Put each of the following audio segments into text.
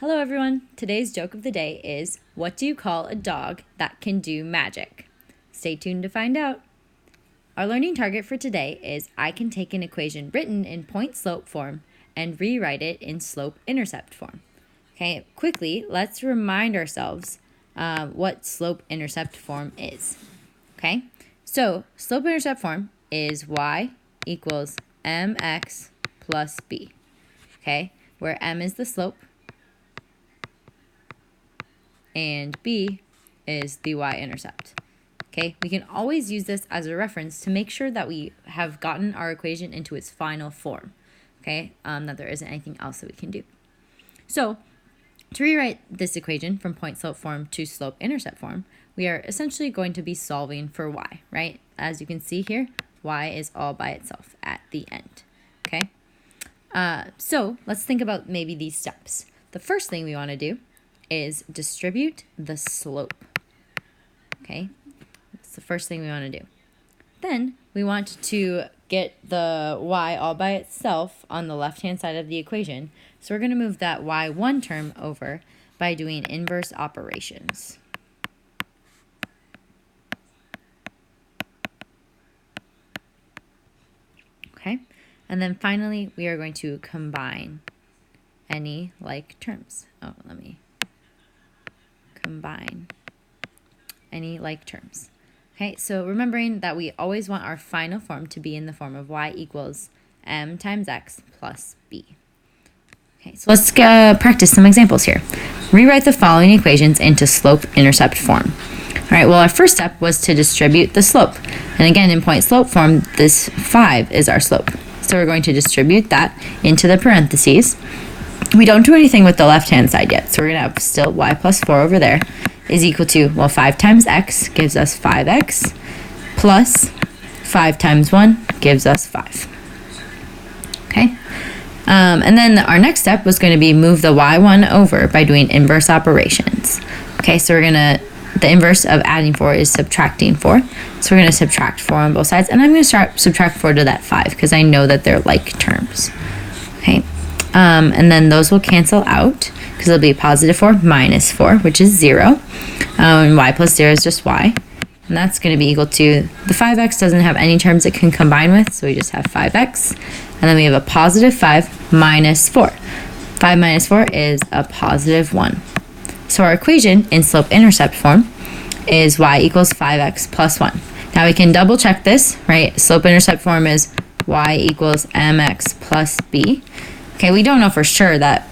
Hello everyone! Today's joke of the day is, what do you call a dog that can do magic? Stay tuned to find out. Our learning target for today is I can take an equation written in point-slope form and rewrite it in slope-intercept form. Okay, quickly, let's remind ourselves what slope-intercept form is. Okay, so slope-intercept form is y equals mx plus b. Okay, where m is the slope and b is the y-intercept. Okay, we can always use this as a reference to make sure that we have gotten our equation into its final form. Okay, that there isn't anything else that we can do. So, to rewrite this equation from point-slope form to slope-intercept form, we are essentially going to be solving for y, right? As you can see here, y is all by itself at the end. Okay, so let's think about maybe these steps. The first thing we want to do is distribute the slope. Okay, that's the first thing we want to do. Then we want to get the y all by itself on the left-hand side of the equation. So we're going to move that y1 term over by doing inverse operations. Okay, and then finally we are going to combine any like terms. Combine any like terms. Okay, so remembering that we always want our final form to be in the form of y equals m times x plus b. Okay, so let's practice some examples here. Rewrite the following equations into slope-intercept form. All right, well, our first step was to distribute the slope. And again, in point-slope form, this 5 is our slope. So we're going to distribute that into the parentheses. We don't do anything with the left-hand side yet, so we're going to have still y plus 4 over there is equal to, well, 5 times x gives us 5x, plus 5 times 1 gives us 5. Okay? And then our next step was going to be move the y1 over by doing inverse operations. Okay, so the inverse of adding 4 is subtracting 4. So we're going to subtract 4 on both sides, and I'm going to subtract 4 to that 5 because I know that they're like terms. Okay? And then those will cancel out because it'll be positive 4 minus 4, which is 0. And y plus 0 is just y. And that's going to be equal to, the 5x doesn't have any terms it can combine with, so we just have 5x. And then we have a positive 5 minus 4. 5 minus 4 is a positive 1. So our equation in slope-intercept form is y equals 5x plus 1. Now we can double check this, right? Slope-intercept form is y equals mx plus b. Okay, we don't know for sure that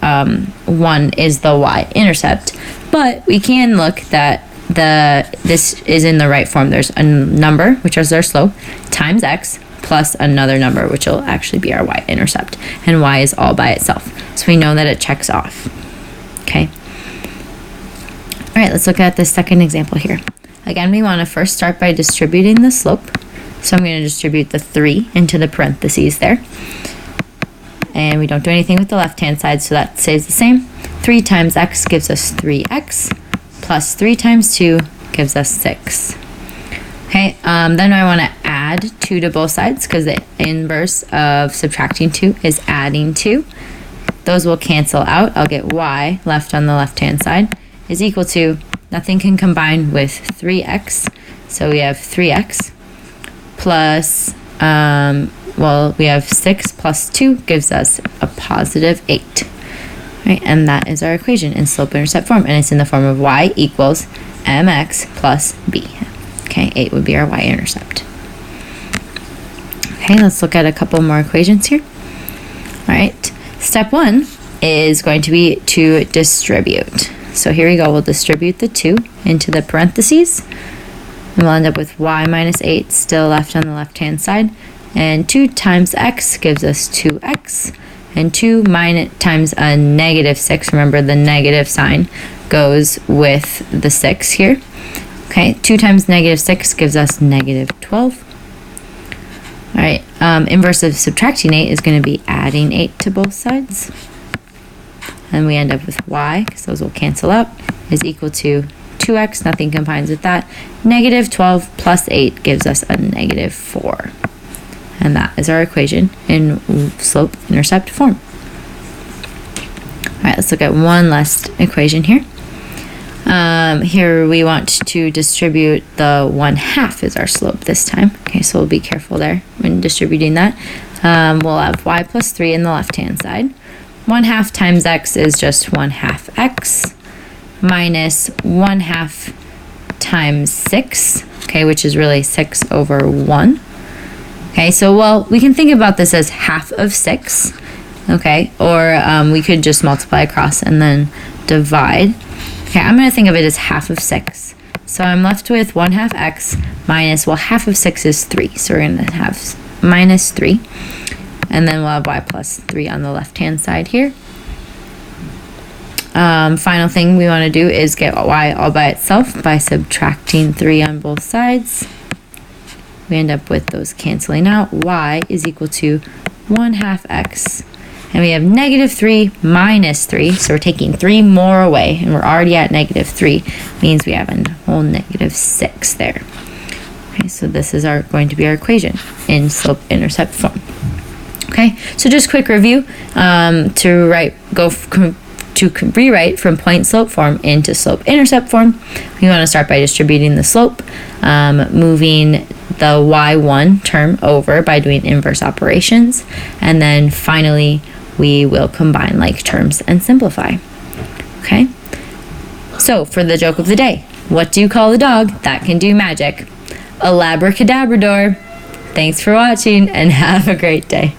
1 is the y-intercept, but we can look that this is in the right form. There's a number, which is our slope, times x, plus another number, which will actually be our y-intercept, and y is all by itself. So we know that it checks off. Okay. All right, let's look at the second example here. Again, we want to first start by distributing the slope. So I'm going to distribute the 3 into the parentheses there. And we don't do anything with the left-hand side, so that stays the same. 3 times x gives us 3x, plus 3 times 2 gives us 6. Okay, then I want to add 2 to both sides because the inverse of subtracting 2 is adding 2. Those will cancel out. I'll get y left on the left-hand side is equal to, nothing can combine with 3x, so we have 3x plus, we have 6 plus 2 gives us a positive 8. Right, and that is our equation in slope-intercept form, and it's in the form of y equals mx plus b. Okay, 8 would be our y-intercept. Okay, let's look at a couple more equations here. All right, step 1 is going to be to distribute. So here we go, we'll distribute the 2 into the parentheses, and we'll end up with y minus 8 still left on the left-hand side. And 2 times x gives us 2x, and 2 times a negative 6, remember the negative sign goes with the 6 here. Okay, 2 times negative 6 gives us negative 12. All right, inverse of subtracting 8 is going to be adding 8 to both sides. And we end up with y, because those will cancel out, is equal to 2x, nothing combines with that. Negative 12 plus 8 gives us a negative 4. And that is our equation in slope-intercept form. All right, let's look at one last equation here. Here we want to distribute the 1/2 is our slope this time. Okay, so we'll be careful there when distributing that. We'll have y plus 3 in the left-hand side. 1/2 times x is just 1/2 x minus 1/2 times 6, okay, which is really 6 over 1. Okay, so, well, we can think about this as half of 6, okay, or we could just multiply across and then divide. Okay, I'm going to think of it as half of 6. So I'm left with 1/2 x minus, well, half of 6 is 3, so we're going to have minus 3. And then we'll have y plus 3 on the left-hand side here. Final thing we want to do is get y all by itself by subtracting 3 on both sides. We end up with those canceling out. Y is equal to 1/2 x. And we have negative 3 minus 3. So we're taking 3 more away. And we're already at negative 3. Means we have a whole negative 6 there. Okay, so this is going to be our equation in slope-intercept form. Okay, so just quick review to rewrite from point-slope form into slope-intercept form. We want to start by distributing the slope, moving the y1 term over by doing inverse operations, and then finally we will combine like terms and simplify. Okay, so for the joke of the day, what do you call a dog that can do magic? A labracadabrador. Thanks for watching and have a great day.